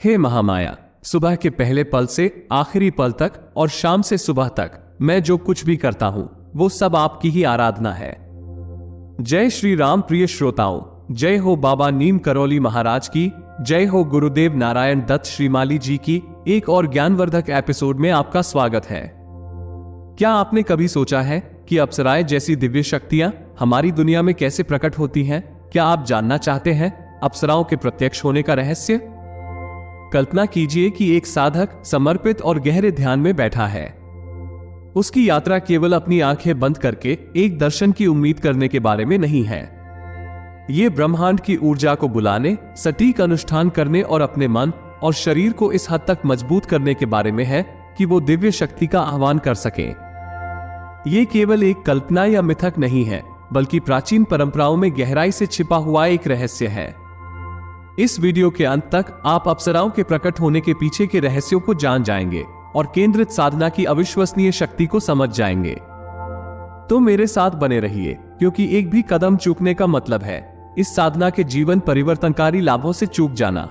हे महामाया, सुबह के पहले पल से आखिरी पल तक और शाम से सुबह तक मैं जो कुछ भी करता हूं वो सब आपकी ही आराधना है। जय श्री राम। प्रिय श्रोताओं, जय हो बाबा नीम करौली महाराज की, जय हो गुरुदेव नारायण दत्त श्रीमाली जी की। एक और ज्ञानवर्धक एपिसोड में आपका स्वागत है। क्या आपने कभी सोचा है कि अप्सराएं जैसी दिव्य शक्तियां हमारी दुनिया में कैसे प्रकट होती हैं? क्या आप जानना चाहते हैं अप्सराओं के प्रत्यक्ष होने का रहस्य? कल्पना कीजिए कि एक साधक समर्पित और गहरे ध्यान में बैठा है। उसकी यात्रा केवल अपनी आंखें बंद करके एक दर्शन की उम्मीद करने के बारे में नहीं है। ये ब्रह्मांड की ऊर्जा को बुलाने, सटीक अनुष्ठान करने और अपने मन और शरीर को इस हद तक मजबूत करने के बारे में है कि वो दिव्य शक्ति का आह्वान कर सके। ये केवल एक कल्पना या मिथक नहीं है, बल्कि प्राचीन परंपराओं में गहराई से छिपा हुआ एक रहस्य है। इस वीडियो के अंत तक आप अप्सराओं के प्रकट होने के पीछे के रहस्यों को जान जाएंगे और केंद्रित साधना की अविश्वसनीय शक्ति को समझ जाएंगे। तो मेरे साथ बने रहिए, क्योंकि एक भी कदम चूकने का मतलब है इस साधना के जीवन परिवर्तनकारी लाभों से चूक जाना।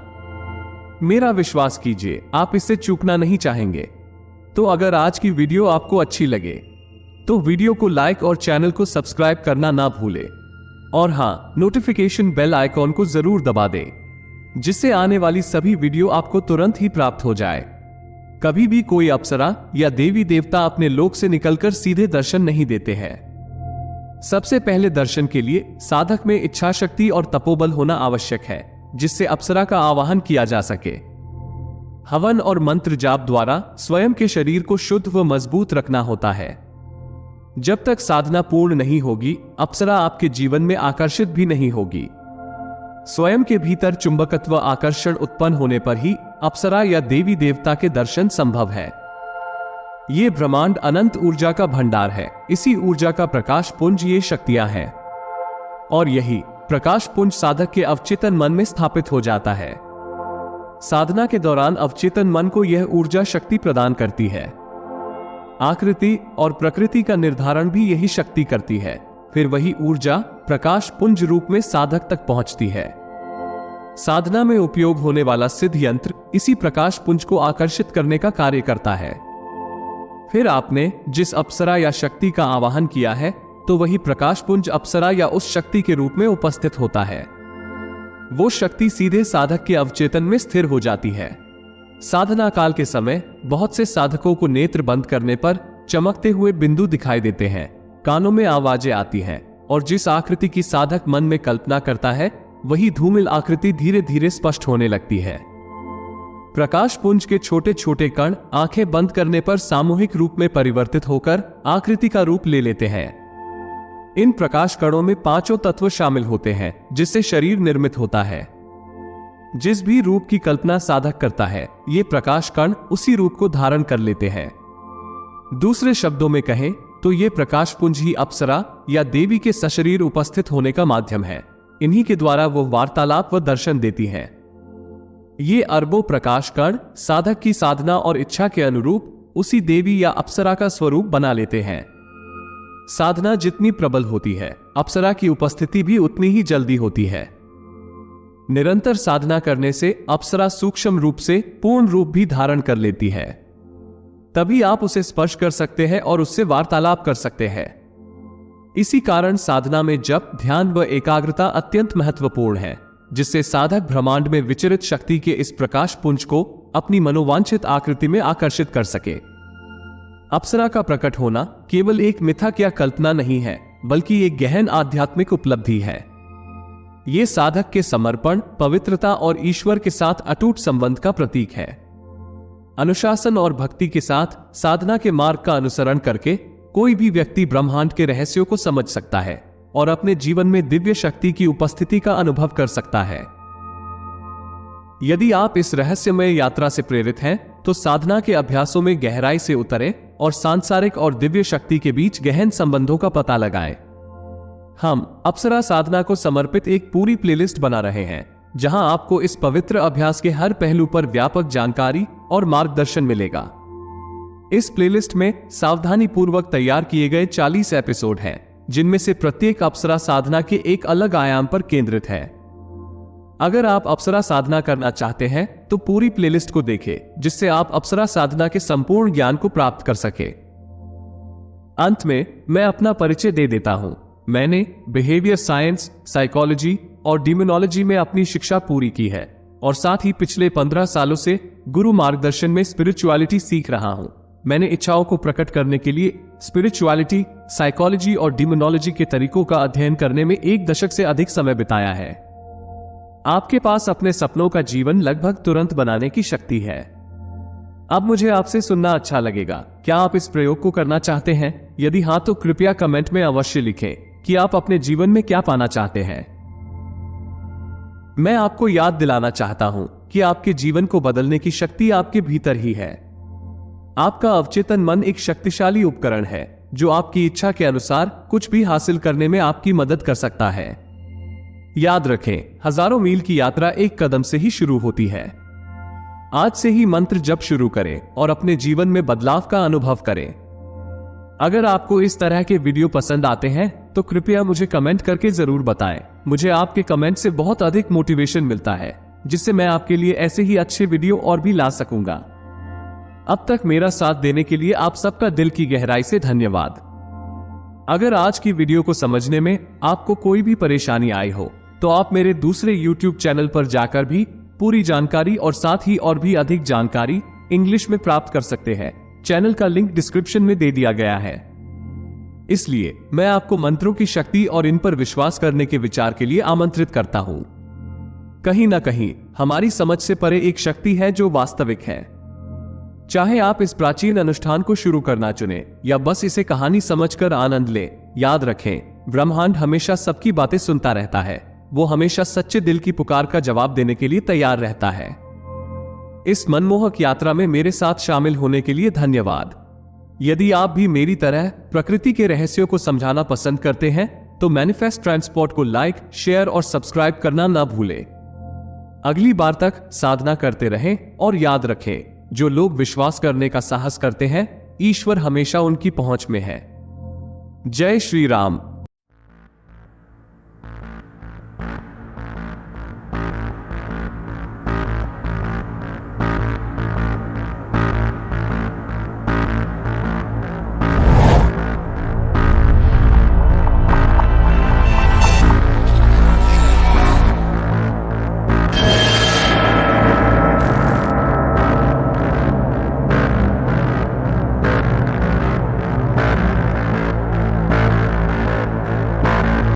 मेरा विश्वास कीजिए, आप इससे चूकना नहीं चाहेंगे। तो अगर आज की वीडियो आपको अच्छी लगे तो वीडियो को लाइक और चैनल को सब्सक्राइब करना ना भूले। और हाँ, नोटिफिकेशन बेल आइकॉन को जरूर दबा दें, जिससे आने वाली सभी वीडियो आपको तुरंत ही प्राप्त हो जाए। कभी भी कोई अप्सरा या देवी देवता अपने लोक से निकलकर सीधे दर्शन नहीं देते हैं। सबसे पहले दर्शन के लिए साधक में इच्छा शक्ति और तपोबल होना आवश्यक है, जिससे अप्सरा का आवाहन किया जा सके। हवन और मंत्र जाप द्वारा स्वयं के शरीर को शुद्ध व मजबूत रखना होता है। जब तक साधना पूर्ण नहीं होगी, अप्सरा आपके जीवन में आकर्षित भी नहीं होगी। स्वयं के भीतर चुंबकत्व आकर्षण उत्पन्न होने पर ही अप्सरा या देवी देवता के दर्शन संभव है। ये ब्रह्मांड अनंत ऊर्जा का भंडार है। इसी ऊर्जा का प्रकाश पुंज ये शक्तियां हैं, और यही प्रकाश पुंज साधक के अवचेतन मन में स्थापित हो जाता है। साधना के दौरान अवचेतन मन को यह ऊर्जा शक्ति प्रदान करती है। आकृति और प्रकृति का निर्धारण भी यही शक्ति करती है। फिर वही ऊर्जा प्रकाश पुंज रूप में साधक तक पहुंचती है। साधना में उपयोग होने वाला सिद्ध यंत्र इसी प्रकाश पुंज को आकर्षित करने का कार्य करता है। फिर आपने जिस अप्सरा या शक्ति का आवाहन किया है, तो वही प्रकाश पुंज अप्सरा या उस शक्ति के रूप में उपस्थित होता है। वो शक्ति सीधे साधक के अवचेतन में स्थिर हो जाती है। साधना काल के समय बहुत से साधकों को नेत्र बंद करने पर चमकते हुए बिंदु दिखाई देते हैं, कानों में आवाजें आती हैं, और जिस आकृति की साधक मन में कल्पना करता है वही धूमिल आकृति धीरे धीरे स्पष्ट होने लगती है। प्रकाश पुंज के छोटे छोटे कण आंखें बंद करने पर सामूहिक रूप में परिवर्तित होकर आकृति का रूप ले लेते हैं। इन प्रकाश कणों में पांचों तत्व शामिल होते हैं, जिससे शरीर निर्मित होता है। जिस भी रूप की कल्पना साधक करता है, ये प्रकाश कण उसी रूप को धारण कर लेते हैं। दूसरे शब्दों में कहें तो ये प्रकाश पुंज ही अप्सरा या देवी के सशरीर उपस्थित होने का माध्यम है। इन्हीं के द्वारा वो वार्तालाप व दर्शन देती हैं। ये अरबों प्रकाश कण साधक की साधना और इच्छा के अनुरूप उसी देवी या अप्सरा का स्वरूप बना लेते हैं। साधना जितनी प्रबल होती है, अप्सरा की उपस्थिति भी उतनी ही जल्दी होती है। निरंतर साधना करने से अप्सरा सूक्ष्म रूप से पूर्ण रूप भी धारण कर लेती है। तभी आप उसे स्पर्श कर सकते हैं और उससे वार्तालाप कर सकते हैं। इसी कारण साधना में जप, ध्यान व एकाग्रता अत्यंत महत्वपूर्ण है, जिससे साधक ब्रह्मांड में विचरित शक्ति के इस प्रकाश पुंज को अपनी मनोवांछित आकृति में आकर्षित कर सके। अप्सरा का प्रकट होना केवल एक मिथक या कल्पना नहीं है, बल्कि एक गहन आध्यात्मिक उपलब्धि है। ये साधक के समर्पण, पवित्रता और ईश्वर के साथ अटूट संबंध का प्रतीक है। अनुशासन और भक्ति के साथ साधना के मार्ग का अनुसरण करके कोई भी व्यक्ति ब्रह्मांड के रहस्यों को समझ सकता है और अपने जीवन में दिव्य शक्ति की उपस्थिति का अनुभव कर सकता है। यदि आप इस रहस्यमय यात्रा से प्रेरित हैं, तो साधना के अभ्यासों में गहराई से उतरें और सांसारिक और दिव्य शक्ति के बीच गहन संबंधों का पता लगाएं। हम अप्सरा साधना को समर्पित एक पूरी प्लेलिस्ट बना रहे हैं, जहां आपको इस पवित्र अभ्यास के हर पहलू पर व्यापक जानकारी और मार्गदर्शन मिलेगा। इस प्लेलिस्ट में सावधानी पूर्वक तैयार किए गए 40 एपिसोड हैं, जिनमें से प्रत्येक अप्सरा साधना के एक अलग आयाम पर केंद्रित है। अगर आप अप्सरा साधना करना चाहते हैं तो पूरी प्लेलिस्ट को देखें, जिससे आप अप्सरा साधना के संपूर्ण ज्ञान को प्राप्त कर सके। अंत में मैं अपना परिचय दे देता हूं। मैंने बिहेवियर साइंस, साइकोलॉजी और डिमोनोलॉजी में अपनी शिक्षा पूरी की है और साथ ही पिछले 15 सालों से गुरु मार्गदर्शन में स्पिरिचुअलिटी सीख रहा हूं। मैंने इच्छाओं को प्रकट करने के लिए स्पिरिचुअलिटी, साइकोलॉजी और डिमोनोलॉजी के तरीकों का अध्ययन करने में 1 दशक से अधिक समय बिताया है। आपके पास अपने सपनों का जीवन लगभग तुरंत बनाने की शक्ति है। अब मुझे आपसे सुनना अच्छा लगेगा। क्या आप इस प्रयोग को करना चाहते हैं? यदि हाँ तो कृपया कमेंट में अवश्य लिखें कि आप अपने जीवन में क्या पाना चाहते हैं। मैं आपको याद दिलाना चाहता हूं कि आपके जीवन को बदलने की शक्ति आपके भीतर ही है। आपका अवचेतन मन एक शक्तिशाली उपकरण है जो आपकी इच्छा के अनुसार कुछ भी हासिल करने में आपकी मदद कर सकता है। याद रखें, हजारों मील की यात्रा एक कदम से ही शुरू होती है। आज से ही मंत्र जप शुरू करें और अपने जीवन में बदलाव का अनुभव करें। अगर आपको इस तरह के वीडियो पसंद आते हैं तो कृपया मुझे कमेंट करके जरूर बताएं। मुझे आपके कमेंट से बहुत अधिक मोटिवेशन मिलता है, जिससे मैं आपके लिए ऐसे ही अच्छे वीडियो और भी ला सकूंगा। अब तक मेरा साथ देने के लिए आप सबका दिल की गहराई से धन्यवाद। अगर आज की वीडियो को समझने में आपको कोई भी परेशानी आई हो तो आप मेरे दूसरे YouTube चैनल पर जाकर भी पूरी जानकारी और साथ ही और भी अधिक जानकारी इंग्लिश में प्राप्त कर सकते हैं। चैनल का लिंक डिस्क्रिप्शन में दे दिया गया है। इसलिए मैं आपको मंत्रों की शक्ति और इन पर विश्वास करने के विचार के लिए आमंत्रित करता हूं। कहीं ना कहीं हमारी समझ से परे एक शक्ति है जो वास्तविक है। चाहे आप इस प्राचीन अनुष्ठान को शुरू करना चुने या बस इसे कहानी समझकर आनंद लें, याद रखें, ब्रह्मांड हमेशा सबकी बातें सुनता रहता है। वो हमेशा सच्चे दिल की पुकार का जवाब देने के लिए तैयार रहता है। इस मनमोहक यात्रा में मेरे साथ शामिल होने के लिए धन्यवाद। यदि आप भी मेरी तरह प्रकृति के रहस्यों को समझाना पसंद करते हैं तो मैनिफेस्ट ट्रांसपोर्ट को लाइक, शेयर और सब्सक्राइब करना ना भूलें। अगली बार तक साधना करते रहें और याद रखें, जो लोग विश्वास करने का साहस करते हैं, ईश्वर हमेशा उनकी पहुंच में है। जय श्री राम।